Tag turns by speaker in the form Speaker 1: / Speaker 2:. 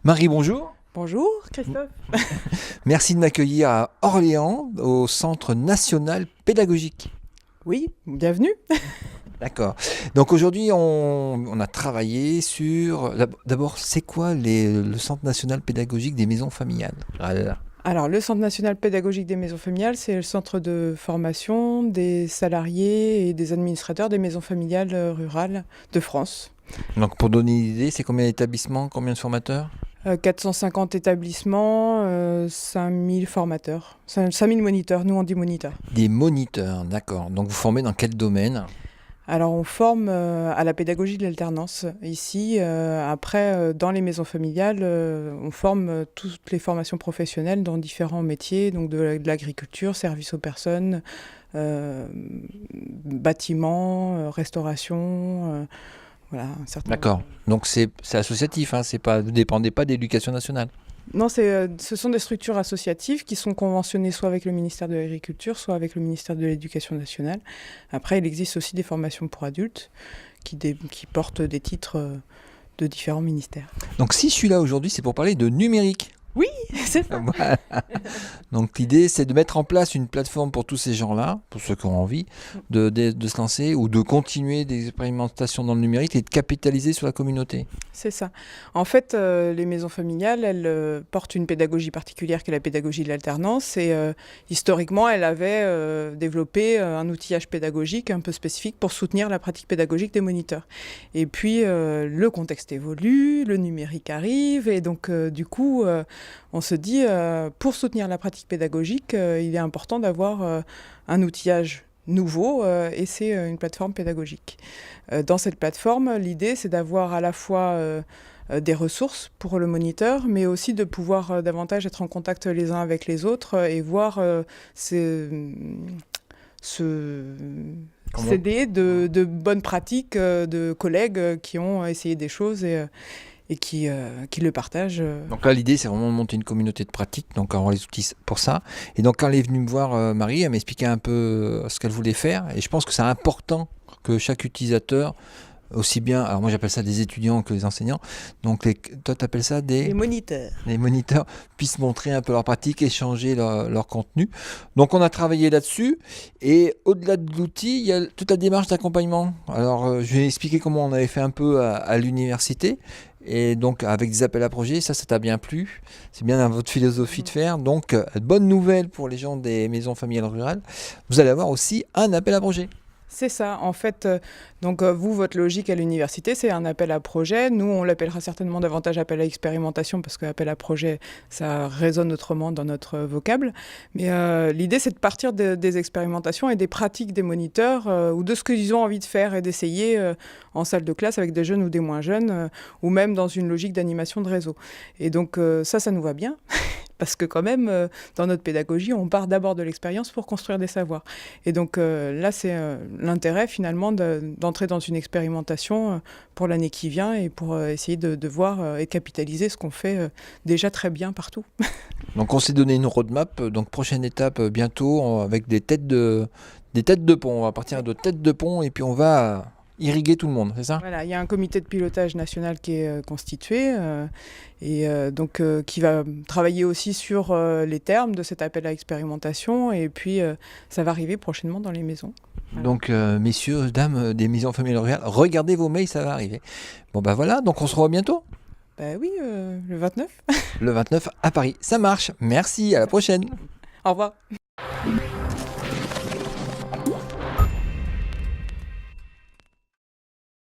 Speaker 1: Marie, bonjour.
Speaker 2: Bonjour Christophe.
Speaker 1: Merci de m'accueillir à Orléans, au Centre national pédagogique.
Speaker 2: Oui, bienvenue.
Speaker 1: D'accord. Donc aujourd'hui, on a travaillé sur... D'abord, c'est quoi le Centre national pédagogique des maisons familiales?
Speaker 2: Alors, le Centre national pédagogique des maisons familiales, c'est le centre de formation des salariés et des administrateurs des maisons familiales rurales de France.
Speaker 1: Donc pour donner une idée, c'est combien d'établissements, combien de formateurs?
Speaker 2: 450 établissements, 5000 formateurs, 5000 moniteurs, nous on dit moniteurs.
Speaker 1: Des moniteurs, d'accord. Donc vous formez dans quel domaine?
Speaker 2: Alors on forme à la pédagogie de l'alternance. Ici, après, dans les maisons familiales, on forme toutes les formations professionnelles dans différents métiers, donc de l'agriculture, service aux personnes, bâtiments, restauration, voilà, un certain nombre.
Speaker 1: D'accord. Donc c'est associatif, hein, c'est pas, vous ne dépendez pas d'éducation nationale.
Speaker 2: Non, ce sont des structures associatives qui sont conventionnées soit avec le ministère de l'Agriculture, soit avec le ministère de l'Éducation nationale. Après, il existe aussi des formations pour adultes qui portent des titres de différents ministères.
Speaker 1: Donc si je suis là aujourd'hui, c'est pour parler de numérique.
Speaker 2: Oui, c'est ça.
Speaker 1: Voilà. Donc l'idée, c'est de mettre en place une plateforme pour tous ces gens-là, pour ceux qui ont envie de se lancer ou de continuer des expérimentations dans le numérique et de capitaliser sur la communauté.
Speaker 2: C'est ça. En fait, les maisons familiales, elles portent une pédagogie particulière qui est la pédagogie de l'alternance. Et historiquement, elles avaient développé un outillage pédagogique un peu spécifique pour soutenir la pratique pédagogique des moniteurs. Et puis, le contexte évolue, le numérique arrive. Et donc, du coup, on se dit, pour soutenir la pratique pédagogique, il est important d'avoir un outillage nouveau et c'est une plateforme pédagogique. Dans cette plateforme, l'idée, c'est d'avoir à la fois des ressources pour le moniteur, mais aussi de pouvoir davantage être en contact les uns avec les autres et voir s'aider de bonnes pratiques de collègues qui ont essayé des choses et qui le partagent.
Speaker 1: Donc là, l'idée, c'est vraiment de monter une communauté de pratique, donc on les outils pour ça. Et donc quand elle est venue me voir, Marie, elle m'expliquait un peu ce qu'elle voulait faire. Et je pense que c'est important que chaque utilisateur, aussi bien, alors moi j'appelle ça des étudiants que les enseignants, donc toi tu appelles ça
Speaker 2: Les moniteurs.
Speaker 1: Les moniteurs puissent montrer un peu leur pratique, échanger leur contenu. Donc on a travaillé là-dessus et au-delà de l'outil, il y a toute la démarche d'accompagnement. Alors je vais expliquer comment on avait fait un peu à l'université et donc avec des appels à projets, ça t'a bien plu, c'est bien dans votre philosophie de faire. Donc bonne nouvelle pour les gens des maisons familiales rurales, vous allez avoir aussi un appel à projet.
Speaker 2: C'est ça. En fait, vous, votre logique à l'université, c'est un appel à projet. Nous, on l'appellera certainement davantage appel à expérimentation parce qu'appel à projet, ça résonne autrement dans notre vocable. Mais l'idée, c'est de partir des expérimentations et des pratiques des moniteurs ou de ce qu'ils ont envie de faire et d'essayer en salle de classe avec des jeunes ou des moins jeunes ou même dans une logique d'animation de réseau. Et donc, ça nous va bien. Parce que quand même, dans notre pédagogie, on part d'abord de l'expérience pour construire des savoirs. Et donc là, c'est l'intérêt finalement d'entrer dans une expérimentation pour l'année qui vient et pour essayer de voir et capitaliser ce qu'on fait déjà très bien partout.
Speaker 1: Donc on s'est donné une roadmap, donc prochaine étape bientôt avec des têtes de pont. On va partir de têtes de pont et puis on va irriguer tout le monde, c'est ça?
Speaker 2: Voilà, il y a un comité de pilotage national qui est constitué donc qui va travailler aussi sur les termes de cet appel à expérimentation et puis ça va arriver prochainement dans les maisons. Voilà.
Speaker 1: Donc messieurs, dames des maisons familiales rurales, regardez vos mails, ça va arriver. Bon bah voilà, donc on se revoit bientôt.
Speaker 2: Oui, le 29.
Speaker 1: Le 29 à Paris, ça marche. Merci, à la prochaine.
Speaker 2: Au revoir.